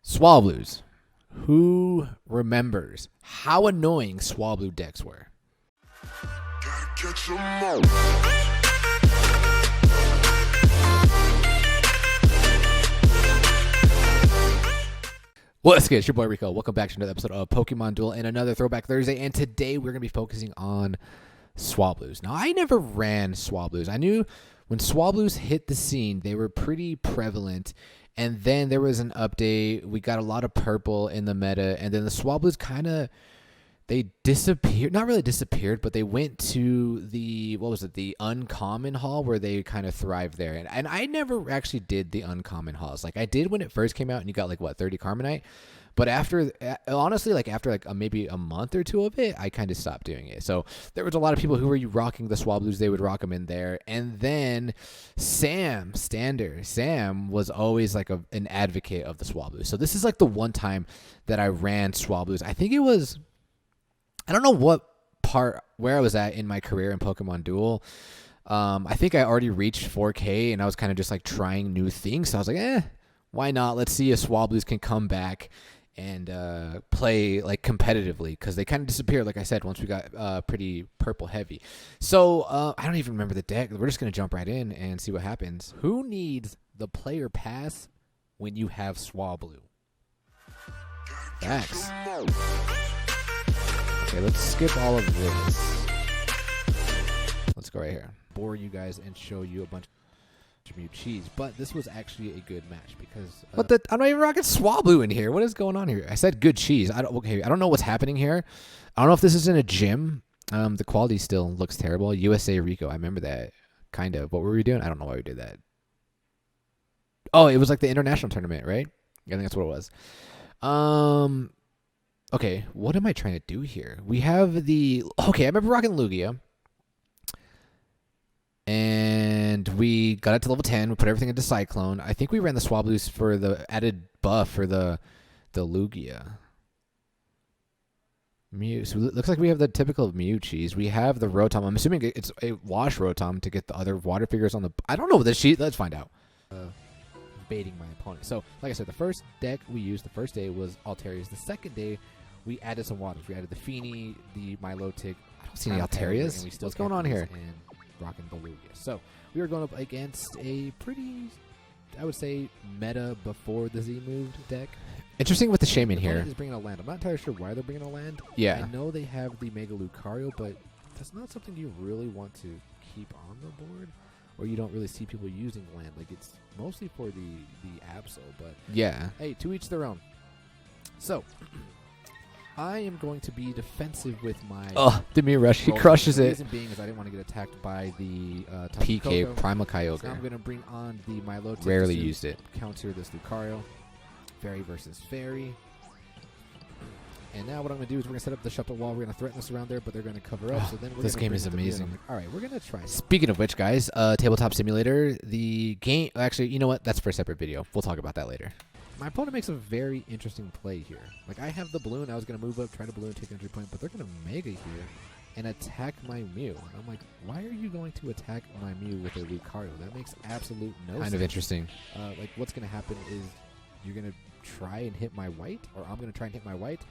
Swablu's. Who remembers how annoying Swablu decks were? What's good? It's your boy Rico. Welcome back to another episode of Pokemon Duel and another Throwback Thursday. And today we're going to be focusing on Swablu's. Now, I never ran Swablu's. I knew when Swablu's hit the scene, they were pretty prevalent. And then there was an update. We got a lot of purple in the meta. And then the Swablu's kind of, they disappeared. Not really disappeared, but they went to the, the uncommon hall where they kind of thrived there. And I never actually did the uncommon halls. Like, I did when it first came out and you got, 30 Carbonite. But after, honestly, after maybe a month or two of it, I kind of stopped doing it. So there was a lot of people who were rocking the Swablu's. They would rock them in there. And then Sam was always an advocate of the Swablu's. So this is the one time that I ran Swablu's. I think it was, I don't know where I was at in my career in Pokemon Duel. I think I already reached 4K and I was kind of just trying new things. So I was like, why not? Let's see if Swablu's can come back and play competitively, because they kind of disappeared, like I said, once we got pretty purple heavy. So I don't even remember the deck. We're just going to jump right in and see what happens. Who needs the player pass when you have Swablu? Facts. Okay, let's skip all of this. Let's go right here. Bore you guys and show you a bunch of Mew cheese, but this was actually a good match because I'm not even rocking Swablu in here. What is going on here? I said good cheese. I don't know what's happening here. I don't know if this is in a gym. The quality still looks terrible. USA Rico, I remember that kind of. What were we doing? I don't know why we did that. Oh, it was the international tournament, right? I think that's what it was. Okay, what am I trying to do here? We have I remember rocking Lugia. And we got it to level 10. We put everything into Cyclone. I think we ran the Swablu's for the added buff for the Lugia. Mew. So it looks like we have the typical Mew cheese. We have the Rotom. I'm assuming it's a wash Rotom to get the other water figures on the... I don't know the sheet. Let's find out. Baiting my opponent. So, like I said, the first deck we used the first day was Altarias. The second day, we added some waters. We added the Feeny, the Milotic. I don't see any Altarias. What's going on here? And rocking the Lugia. So we were going up against a pretty, I would say, meta before the Z moved deck. Interesting with the Shaman here. Is bringing a land. I'm not entirely sure why they're bringing a land. Yeah. I know they have the Mega Lucario, but that's not something you really want to keep on the board, or you don't really see people using land. It's mostly for the Absol, but yeah. Hey, to each their own. So I am going to be defensive with my... Oh, Demir Rush. He crushes it. The reason being is I didn't want to get attacked by the PK, Primal Kyogre. So I'm going to bring on the Milotic. Rarely used it. Counter this Lucario. Fairy versus Fairy. And now what I'm going to do is we're going to set up the Shuffle Wall. We're going to threaten this around there, but they're going to cover up. So then we're this game is amazing. All right, we're going to try. Speaking of which, guys, Tabletop Simulator, the game... Actually, you know what? That's for a separate video. We'll talk about that later. My opponent makes a very interesting play here. I have the balloon. I was going to move up, try to balloon, take entry point, but they're going to Mega here and attack my Mew. And I'm like, why are you going to attack my Mew with a Lucario? That makes absolute no sense. Kind of interesting. What's going to happen is you're going to try and hit my white, or I'm going to try and hit my white.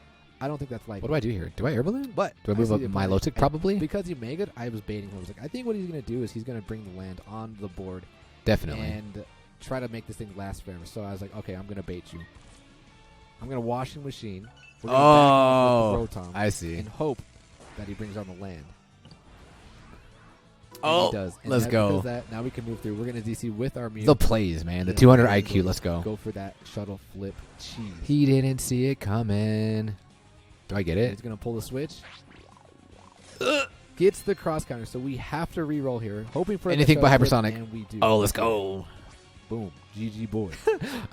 I don't think that's likely. What do I do here? Do I air balloon? What? Do I move up Milotic probably? Because he Mega'd, I was baiting him. I was like, I think what he's going to do is he's going to bring the land on the board. Definitely. And try to make this thing last forever. So I was like, okay, I'm going to bait you. I'm going to washing machine. We're going to back off with the Rotom. I see. And hope that he brings on the land. And he does. And let's go. Now we can move through. We're going to DC with our Mew. The plays, man. The 200 IQ. Let's go. Go for that shuttle flip cheese. He didn't see it coming. Do I get it? He's going to pull the switch. Gets the cross counter. So we have to re-roll here. Hoping for anything but hypersonic. And we do. Oh, let's go. Boom. GG boy.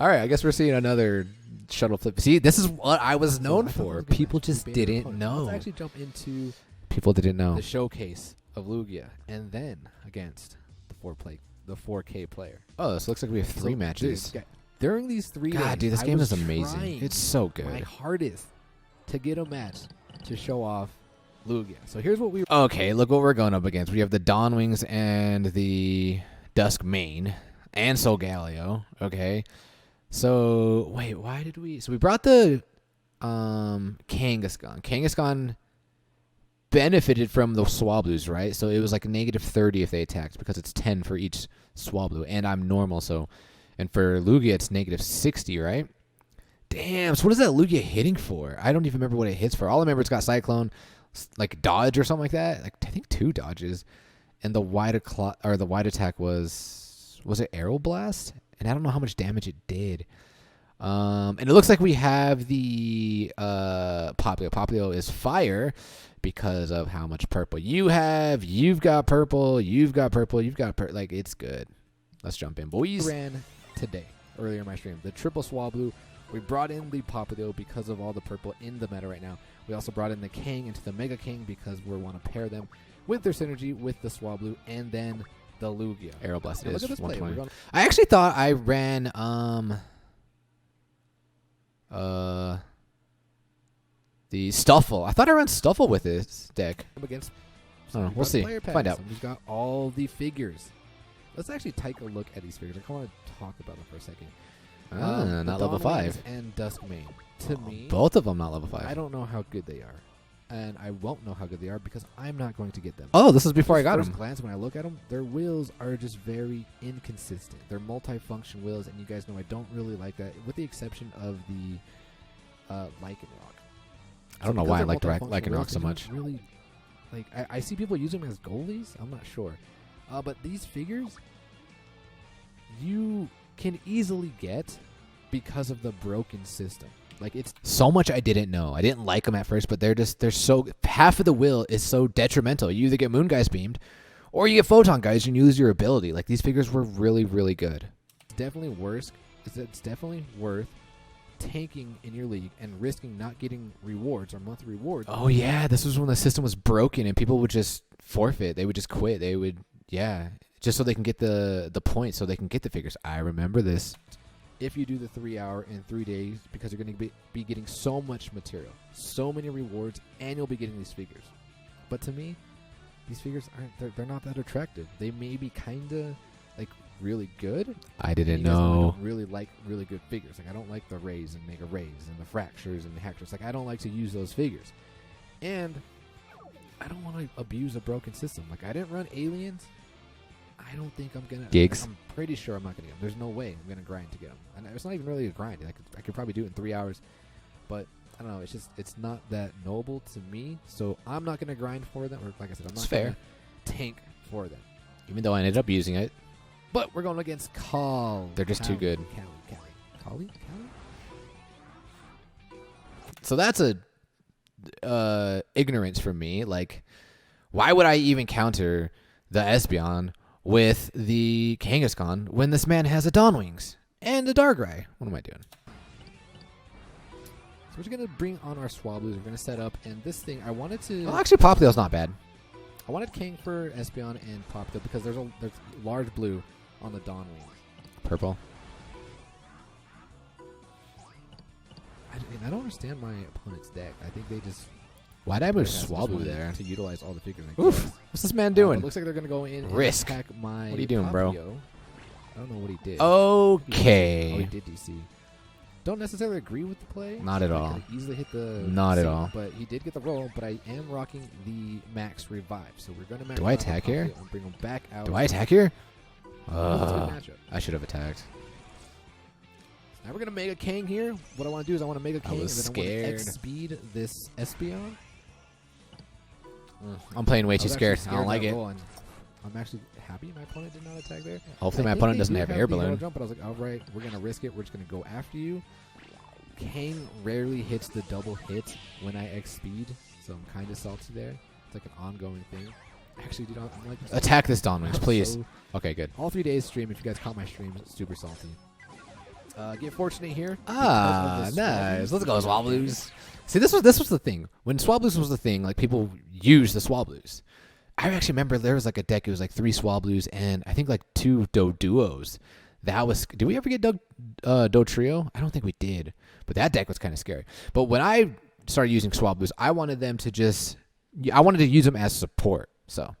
All right, I guess we're seeing another shuttle flip. See, this is what I was known for. People just didn't know. Let's actually jump into... People didn't know. The showcase of Lugia. And then against the 4K player. Oh, this looks like we have three matches. During these 3 days, God, dude, this game is amazing. It's so good. My hardest to get a match to show off Lugia. So here's what we... Okay, look what we're going up against. We have the Dawn Wings and the Dusk Mane. And Solgaleo, okay? So wait, why did we? So we brought the Kangaskhan. Kangaskhan benefited from the Swablus, right? So it was like -30 if they attacked because it's 10 for each Swablu, and I'm normal, so and for Lugia it's -60, right? Damn. So what is that Lugia hitting for? I don't even remember what it hits for. All I remember it's got Cyclone, like dodge or something like that. Like I think 2 dodges, and the wide attack was it Arrow Blast? And I don't know how much damage it did. And it looks like we have the Poplio. Poplio is fire because of how much purple you have. You've got purple. You've got purple. You've got purple. Like, it's good. Let's jump in, boys. Ran today, earlier in my stream, the triple Swablu. We brought in the Poplio because of all the purple in the meta right now. We also brought in the Kang into the Mega King because we want to pair them with their synergy with the Swablu, and then the Lugia. Arrow Blast is 120. I actually thought I ran the Stuffle. I thought I ran Stuffle with this deck. Against I don't know. We'll see. Find out. We've got all the figures. Let's actually take a look at these figures. I want to talk about them for a second. Not level 5. And Duskmane. To me, both of them not level 5. I don't know how good they are. And I won't know how good they are because I'm not going to get them. Oh, this is before I got them. At first glance, when I look at them, their wheels are just very inconsistent. They're multi-function wheels, and you guys know I don't really like that, with the exception of the Lycanroc. I don't know why I like Lycanroc so much. Really, like I see people using them as goalies. I'm not sure, but these figures you can easily get because of the broken system. Like, it's so much I didn't know. I didn't like them at first, but they're so, half of the will is so detrimental. You either get Moon Guys beamed, or you get Photon Guys and you lose your ability. Like, these figures were really, really good. It's definitely worth tanking in your league and risking not getting rewards or monthly rewards. Oh yeah, this was when the system was broken and people would just forfeit. They would just quit. They would, yeah, just so they can get the points, so they can get the figures. I remember this. If you do the 3 hour in 3 days, because you're going to be getting so much material, so many rewards, and you'll be getting these figures. But to me, these figures they're not that attractive. They may be kind of like really good. I didn't know. I don't really like really good figures. Like, I don't like the Rays and Mega Rays and the Fractures and the Hectors. Like, I don't like to use those figures. And I don't want to abuse a broken system. Like, I didn't run Aliens. I don't think I'm gonna. Gigs. I'm pretty sure I'm not gonna get them. There's no way I'm gonna grind to get them. And it's not even really a grind. I could probably do it in 3 hours, but I don't know. It's not that noble to me. So I'm not gonna grind for them. Or like I said, I'm not gonna tank for them. Even though I ended up using it. But we're going against Call. They're just too good. Callie. So that's a ignorance from me. Like, why would I even counter the Espeon with the Kangaskhan when this man has a Dawnwings and a Darkrai? What am I doing? So we're just going to bring on our Swablu's. We're going to set up, and this thing, I wanted to... Well, actually, Poplio's not bad. I wanted King for Espeon and Poplio because there's large blue on the Dawnwings. Purple. I don't understand my opponent's deck. I think they just... Why'd I move Swablu there? To utilize all the figures. Oof. What's this man doing? It looks like they're going to go in and attack my What are you doing, bro? I don't know what he did. Okay. Oh, he did DC. Don't necessarily agree with the play. Not at all. Easily hit the Not at all. But he did get the roll, but I am rocking the max revive. So we're going to max. Do I attack here? And bring him back out. Do I attack here? I should have attacked. Now we're going to Mega King here. What I want to do is I want to Mega King and then I want to X-speed this Espeon. I'm playing way too scared. I don't like it. I'm actually happy my opponent did not attack there. Hopefully my opponent doesn't have air balloon. Jump, but I was like, all right, we're going to risk it. We're just going to go after you. Kang rarely hits the double hit when I X-speed, so I'm kind of salty there. It's like an ongoing thing. Actually, dude, I'm like... Attack this Dawnwings, please. So okay, good. All 3 days stream, if you guys caught my stream, super salty. Get fortunate here. Nice. Let's go, Swablus. See, this was the thing. When Swablus was the thing, like, people used the Swablus. I actually remember there was like a deck. It was like 3 Swablus and I think like 2 Duos. That was. Did we ever get Do Trio? I don't think we did. But that deck was kind of scary. But when I started using Swablus, I wanted them to just. I wanted to use them as support. So.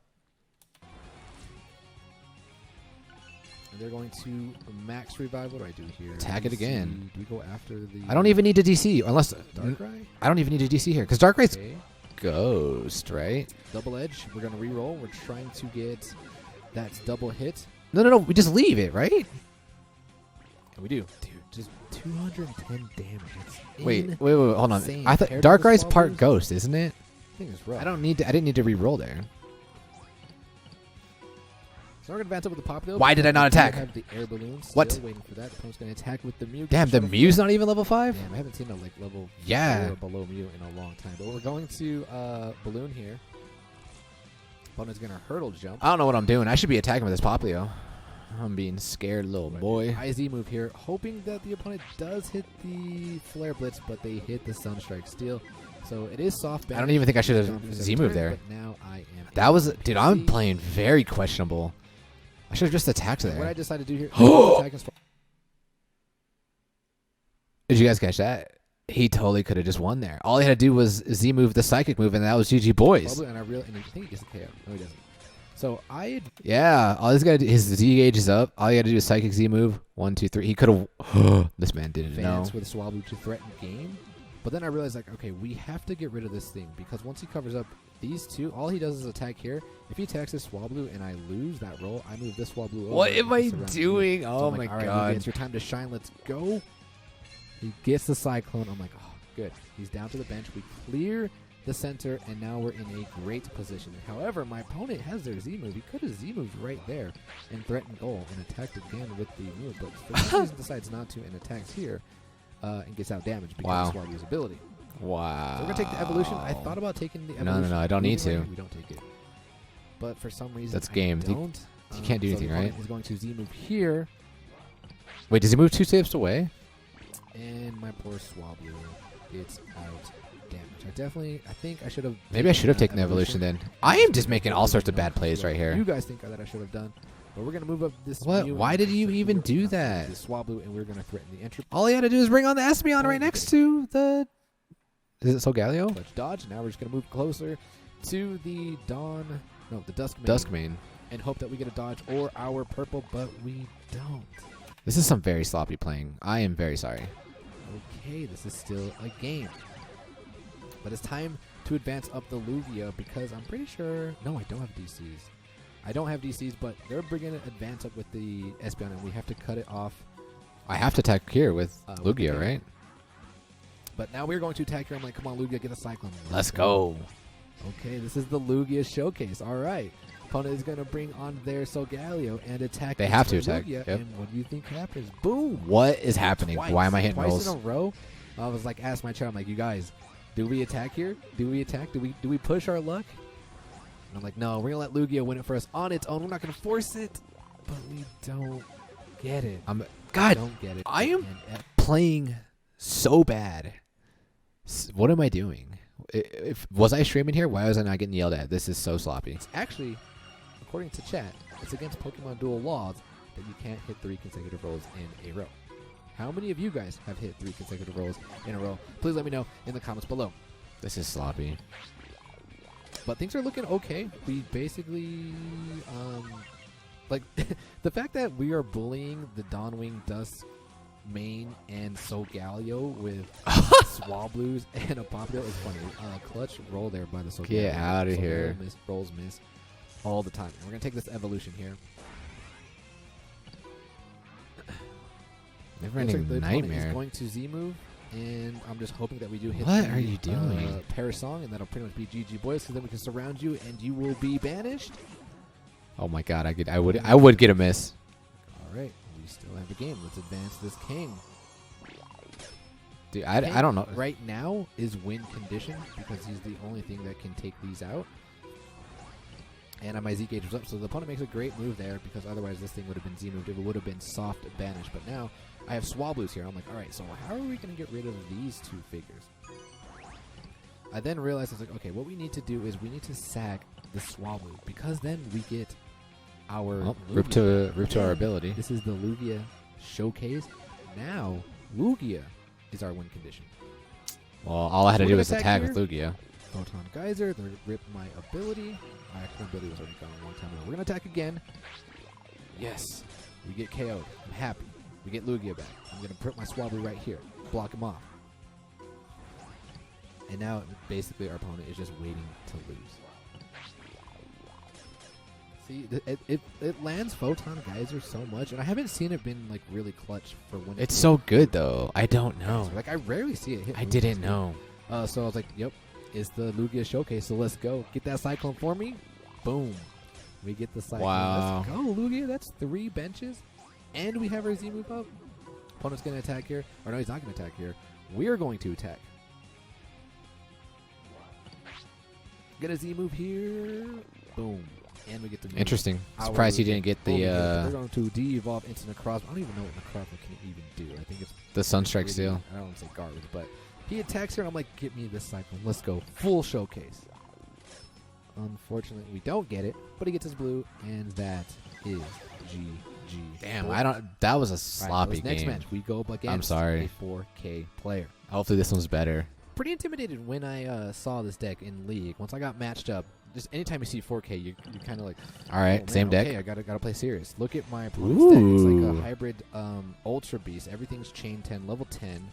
And they're going to max revive. What do I do here? Attack it again. Do we go after the... I don't even need to DC unless Darkrai? I don't even need to DC here because Darkrai's Okay. Ghost, right? Double edge. We're going to reroll. We're trying to get that double hit. No. We just leave it, right? And we do. Dude, just 210 damage. Wait. Hold on. insane. I thought Compared to the Darkrai's part Swablu's- Ghost, isn't it? I think it's rough. I didn't need to re-roll there. So we're going to advance up with the pop though. Why did I not We attack? have the air balloon. Still What? waiting for that. The opponent's going to attack with the Mew. Damn, the Mew's not even level 5? Damn, I haven't seen a like level Yeah. 4 or below Mew in a long time. But we're going to balloon here. Opponent's going to hurdle jump. I don't know what I'm doing. I should be attacking with this Poplio. I'm being scared, little boy. IZ move here, hoping that the opponent does hit the Flare Blitz, but they hit the Sunstrike Steel. So it is soft. I don't even think I should have Z-moved there. But now I am. That was, able to dude, I'm see playing very questionable. I should have just attacked What I there. decided to do here. Did you guys catch that? He totally could have just won there. All he had to do was Z-move the Psychic move, and that was GG boys. And I think he gets a KO. No, he doesn't. So I Yeah, all he's got to do, his Z gauge is up. All you got to do is Psychic Z move. 1, 2, 3. He could have. This man didn't know. advanced with Swablu to threaten game. But then I realized, like, okay, we have to get rid of this thing because once he covers up these two, all he does is attack here. If he attacks this Swablu and I lose that roll, I move this Swablu over. What and am I surround me. doing? So Oh I'm my like, all right, god. Lugia, it's your time to shine. Let's go. He gets the Cyclone. I'm like, oh, good. He's down to the bench. We clear the center, and now we're in a great position. However, my opponent has their Z move. He could have Z moved right there and threatened goal and attacked again with the move, but for some reason decides not to and attacks here and gets out damage because of Swablu's ability. Wow. So we're going to take the evolution. I thought about taking the evolution. No, I don't need to. We don't take it. But for some reason, That's game. I don't. You can't do anything, the right? opponent is going to Z move here, Wait, does he move 2 steps away? and my poor Swablu gets out damage. I think I should have. Maybe I should have taken the evolution then. I am just making all sorts of bad plays right You here. guys think that I should have done. But we're going to move up this. What? Mew Why and did you this even Mew do and that? This Swablu, and we're going to threaten the entry. All he had to do is bring on the Espeon right next to the... Is it Solgaleo? Clutch dodge. Now we're just going to move closer to the Dawn. No, the Duskmane. Duskmane. And hope that we get a dodge or our purple, but we don't. This is some very sloppy playing. I am very sorry. Okay, this is still a game. But it's time to advance up the Lugia because I'm pretty sure... No, I don't have DCs. I don't have DCs, but they're bringing an advance up with the Espeon, and we have to cut it off. I have to attack here with Lugia, okay. right? But now we're going to attack here. I'm like, come on, Lugia, get a Cyclone. Let's go. Okay, this is the Lugia showcase. All right. Opponent is going to bring on their Solgaleo and attack. They have to into attack, Lugia, yep. And what do you think happens? Boom. What is happening? Twice. Why am I hitting Twice rolls? in a row. I was like, ask my chat. I'm like, you guys, do we attack here? Do we attack? Do we push our luck? And I'm like, no, we're gonna let Lugia win it for us on its own. We're not gonna force it, but we don't get it. God, Don't get it. I am And playing so bad. What am I doing? Was I streaming here? Why was I not getting yelled at? This is so sloppy. it's actually, according to chat, it's against Pokemon Duel laws that you can't hit 3 consecutive rolls in a row. How many of you guys have hit 3 consecutive rolls in a row? Please let me know in the comments below. This is sloppy. But things are looking okay. We basically, like, the fact that we are bullying the Dawnwing Dusk main and Solgaleo with Swablus and a Popplio is funny. Clutch roll there by the Solgaleo. Get outta Solgaleo here. Rolls miss all the time. And we're going to take this evolution here. Never-ending Looks like the opponent nightmare. is going to Z move, and I'm just hoping that we do hit. What the, are you doing? Parasong, and that'll pretty much be GG boys, because then we can surround you, and you will be banished. Oh my god, I would get a miss. All right, we still have a game. Let's advance this king. Dude, King I don't know. Right now is win condition because he's the only thing that can take these out. And my Z gauge was up, so the opponent makes a great move there because otherwise this thing would have been Z moved. It would have been soft banished. But now I have Swablus here. I'm like, all right, so how are we going to get rid of these two figures? I then realized I was like, okay, what we need to do is we need to sack the Swablu because then we get our Rip to our ability. This is the Lugia showcase. Now Lugia is our win condition. Well, all I had to We're do gonna was attack attack with Lugia. Photon Geyser, they rip my ability. My actual ability was already gone a long time ago. We're going to attack again. Yes. We get KO'd. I'm happy. We get Lugia back. I'm going to put my Swablu right here. Block him off. And now, basically, our opponent is just waiting to lose. See, it lands Photon Geyser so much, and I haven't seen it been like really clutch for when It's so good though. I don't know. Like I rarely see it hit. I didn't know. So I was like, "Yep, it's the Lugia showcase. So let's go. Get that Cyclone for me. Boom. We get the Cyclone. Wow. Let's go, Lugia. That's 3 benches, and we have our Z move up. Opponent's gonna attack here, or no, he's not gonna attack here. We're going to attack. Get a Z move here. Boom. And we get to move. Interesting. Surprised he didn't get the we're going to de-evolve into Necrozma. I don't even know what Necrozma can even do. I think it's the Sunstrike really, Steel. I don't want to say garbage, but he attacks her, and I'm like, get me this Cyclone. Let's go. Full showcase. Unfortunately, we don't get it, but he gets his blue, and that is GG. Damn, I don't. That was a sloppy next game. match, we go up against I'm sorry. a 4K player. Hopefully this one's better. Pretty intimidated when I saw this deck in League. Once I got matched up, just anytime you see 4K, you kind of like, All right, oh, man, same deck. Okay, I gotta play serious. Look at my opponent's deck. It's like a hybrid Ultra Beast. Everything's chain 10, level 10,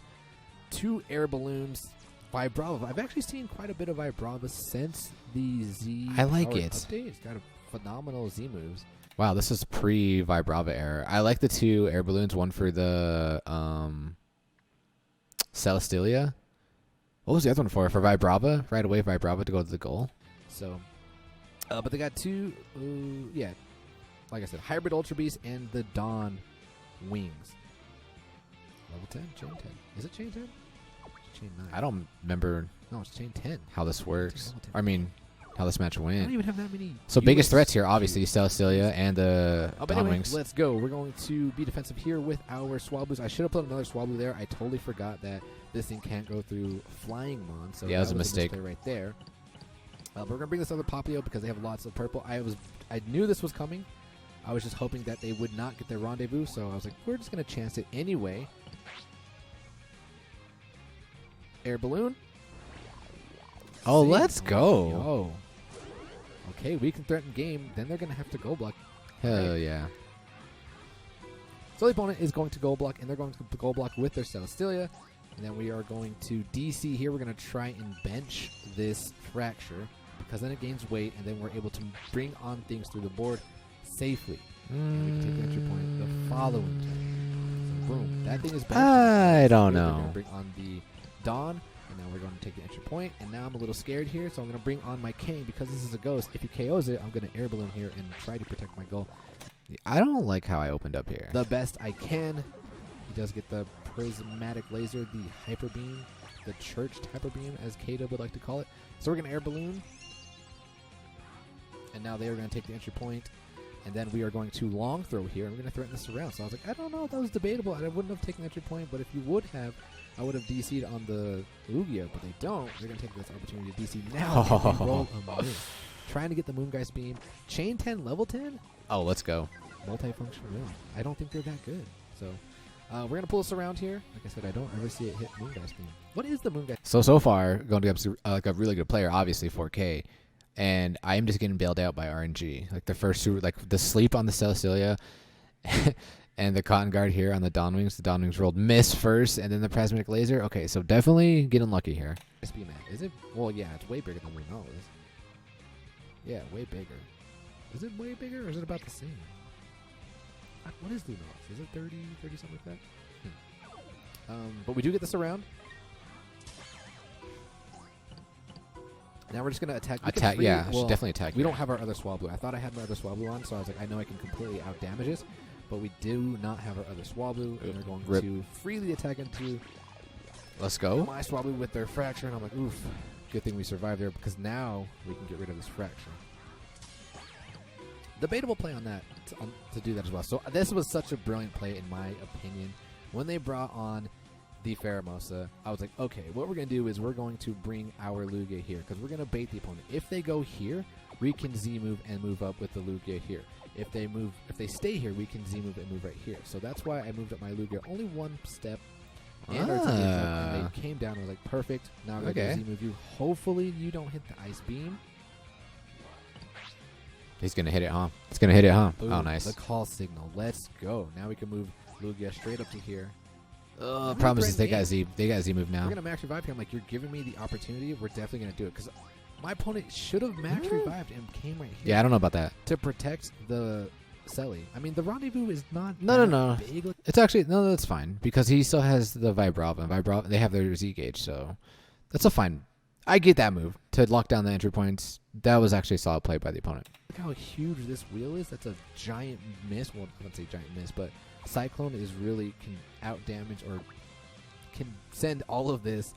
2 air balloons, Vibrava. I've actually seen quite a bit of Vibrava since the Z. I like powered it. Update. It's got a phenomenal Z moves. Wow, this is pre-Vibrava era. I like the 2 air balloons. One for the Celestelia. What was the other one for? For Vibrava? Right away, Vibrava to go to the goal. So, but they got 2, yeah, like I said, Hybrid Ultra Beast and the Dawn Wings. Level 10, chain 10. Is it chain 10? Chain 9. I don't remember No, it's chain 10. how this works. level 10. I mean, how this match I don't went. even have that many. So biggest US threats here, obviously, Celestelia and the But Dawn anyway, Wings. let's go. We're going to be defensive here with our Swablus. I should have put another Swablu there. I totally forgot that this thing can't go through Flying Mon. So Yeah, that was a mistake. misplay right there. But we're gonna bring this other Popplio because they have lots of purple. I knew this was coming. I was just hoping that they would not get their rendezvous. So I was like, we're just gonna chance it anyway. Air balloon. Oh, See? let's go. Oh. Okay, we can threaten game. Then they're gonna have to go block. Hell yeah. So the opponent is going to goal block, and they're going to goal block with their Celestelia. And then we are going to DC here. We're going to try and bench this Fracture, because then it gains weight, and then we're able to bring on things through the board safely. And we can take the entry point the following turn. So boom, that thing is benched. I don't We're know. going to bring on the Dawn, and now we're going to take the entry point. And now I'm a little scared here, so I'm going to bring on my Kane, because this is a ghost. If he KOs it, I'm going to air balloon here and try to protect my goal I don't like how I opened up here. the best I can. He does get the prismatic laser, the hyper beam, the churched hyper beam, as Kata would like to call it. So we're going to air balloon. And now they are going to take the entry point. And then we are going to long throw here, and we're going to threaten this around. So I was like, I don't know if that was debatable. I wouldn't have taken the entry point, but if you would have, I would have DC'd on the Lugia, but they don't. They're going to take this opportunity to DC now. And they roll a miss. Trying to get the Moongeist beam. Chain 10, level 10? Oh, let's go. Multifunction really. I don't think they're that good. So we're going to pull this around here. Like I said, I don't ever see it hit Moongeist beam. What is the Moongeist? So far, going up to like a really good player, obviously 4K, and I am just getting bailed out by RNG. Like the first two, like the sleep on the Celestelia, and the Cotton Guard here on the Dawn Wings. The Dawn Wings rolled miss first, and then the Prismatic Laser. Okay, so definitely getting lucky here. Beam at? Is it? Well, yeah, it's way bigger than we know it is. Yeah, way bigger. Is it way bigger, or is it about the same? What is Lunox? Is it 30 something like that? But we do get this around. Now we're just gonna attack. Attack, yeah, should definitely attack. We don't have our other Swablu. I thought I had my other Swablu on, so I was like, I know I can completely out damage this, but we do not have our other Swablu, and they're going to freely attack into. Let's go. My Swablu with their Fracture, and I'm like, oof. Good thing we survived there, because now we can get rid of this Fracture. Debatable play on that to do that as well. So this was such a brilliant play in my opinion. When they brought on the Pheromosa, I was like, okay, what we're going to do is we're going to bring our Lugia here, because we're going to bait the opponent. If they go here, we can Z move and move up with the Lugia here. If they stay here, we can Z move and move right here. So that's why I moved up my Lugia only one step. And our team moved up, and they came down. I was like, perfect. Now I'm going to Z move you. Hopefully you don't hit the Ice Beam. He's gonna hit it, huh? It's gonna hit it, huh? Boom, Oh, nice. The call signal. Let's go. Now we can move Lugia straight up to here. Problem is they got Z. They got Z move now. We're gonna max revive here. I'm like, you're giving me the opportunity. We're definitely gonna do it because my opponent should have max revived and came right here. Yeah, I don't know about that. To protect the Selly. I mean, the rendezvous is not No. big. It's actually no, that's fine because he still has the Vibrava. Vibrava, they have their Z gauge, so that's a fine. I get that move to lock down the entry points. That was actually a solid play by the opponent. Look how huge this wheel is. That's a giant miss. Well, I don't say giant miss, but Cyclone is really can out damage or can send all of this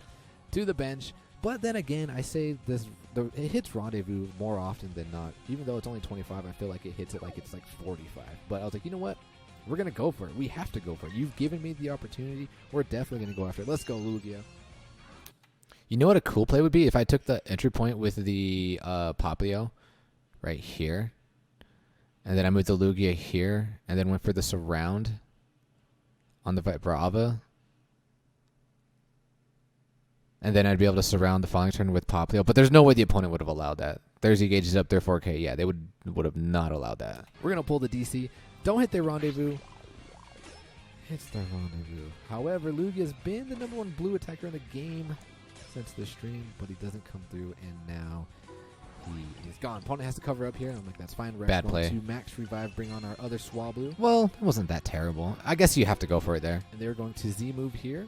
to the bench. But then again, I say this: it hits Rendezvous more often than not. Even though it's only 25, I feel like it hits it like it's like 45. But I was like, you know what? We're gonna go for it. We have to go for it. You've given me the opportunity. We're definitely gonna go after it. Let's go, Lugia. You know what a cool play would be if I took the entry point with the Poplio right here, and then I moved the Lugia here, and then went for the surround on the Vibrava. And then I'd be able to surround the following turn with Poplio. But there's no way the opponent would have allowed that. Their Z gauge is up there 4K. Yeah, they would have not allowed that. We're going to pull the DC. Don't hit their Rendezvous. Hits their Rendezvous. However, Lugia's been the #1 blue attacker in the game since the stream, but he doesn't come through, and now he is gone. Opponent has to cover up here. I'm like, that's fine. We're Bad going play. to max revive, bring on our other Swablu. Well, it wasn't that terrible. I guess you have to go for it there. And they're going to Z move here.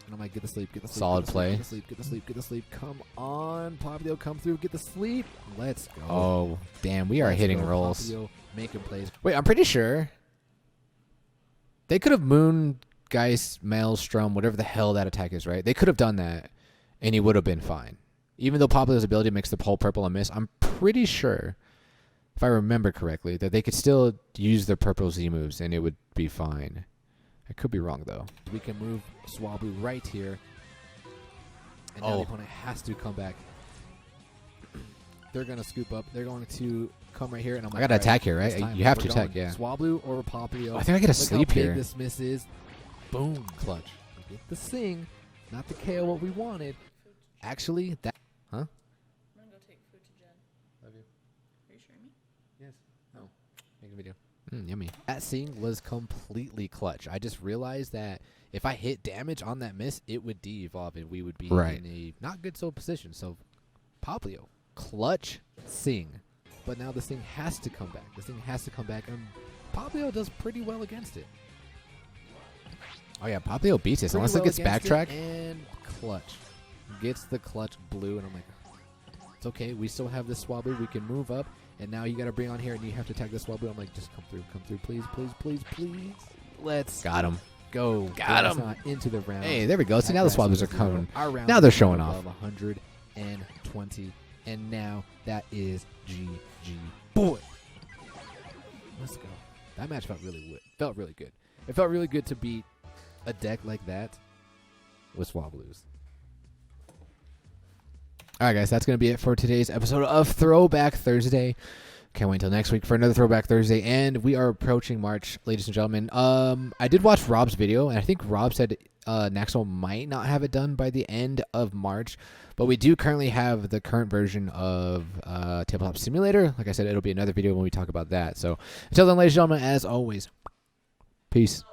And I'm like, get the sleep, get the sleep. Solid get the play. Sleep, get the sleep, get the sleep, get the sleep. Come on, Poplio, come through, get the sleep. Let's go. Oh, damn. We are Let's hitting go, rolls. Poplio, making plays. Wait, I'm pretty sure they could have Moon, Geist, Maelstrom, whatever the hell that attack is, right? They could have done that, and he would have been fine. Even though Poplio's ability makes the whole purple a miss, I'm pretty sure, if I remember correctly, that they could still use their purple Z moves, and it would be fine. I could be wrong, though. We can move Swablu right here. And now the opponent has to come back. They're going to scoop up. They're going to come right here. And I'm like, I got to attack here, it's right? time. You have We're to attack, going. yeah. Swablu or Poplio. Oh, I think I get a Look sleep how big here. this miss is. Boom. Clutch. We get the sing. Not the KO what we wanted. Actually, that... Huh? I'm gonna go take food to Jen. Love you. Are you sharing me? Yes. Oh. Make a video. Yummy. That sing was completely clutch. I just realized that if I hit damage on that miss, it would de-evolve and we would be Right. in a not good so position. So, Poplio, clutch sing. But now this thing has to come back. This thing has to come back. And Poplio does pretty well against it. Oh, yeah. Poplio beats this. Pretty Unless well it gets against backtrack. And clutch. Gets the clutch blue. And I'm like, it's okay. We still have this Swablu. We can move up. And now you got to bring on here and you have to attack this Swablu. I'm like, just come through, please, please, please, please. Let's Got him. go. Got him. Into the round. Hey, there we go. See, now the Swablus are coming. Our round Now they're is showing above off. 120. And now that is GG. Boy. Let's go. That match felt really good. It felt really good to beat a deck like that with Swablus. All right, guys, that's going to be it for today's episode of Throwback Thursday. Can't wait until next week for another Throwback Thursday, and we are approaching March, ladies and gentlemen. I did watch Rob's video, and I think Rob said Naxo might not have it done by the end of March, but we do currently have the current version of Tabletop Simulator. Like I said, it'll be another video when we talk about that. So until then, ladies and gentlemen, as always, peace.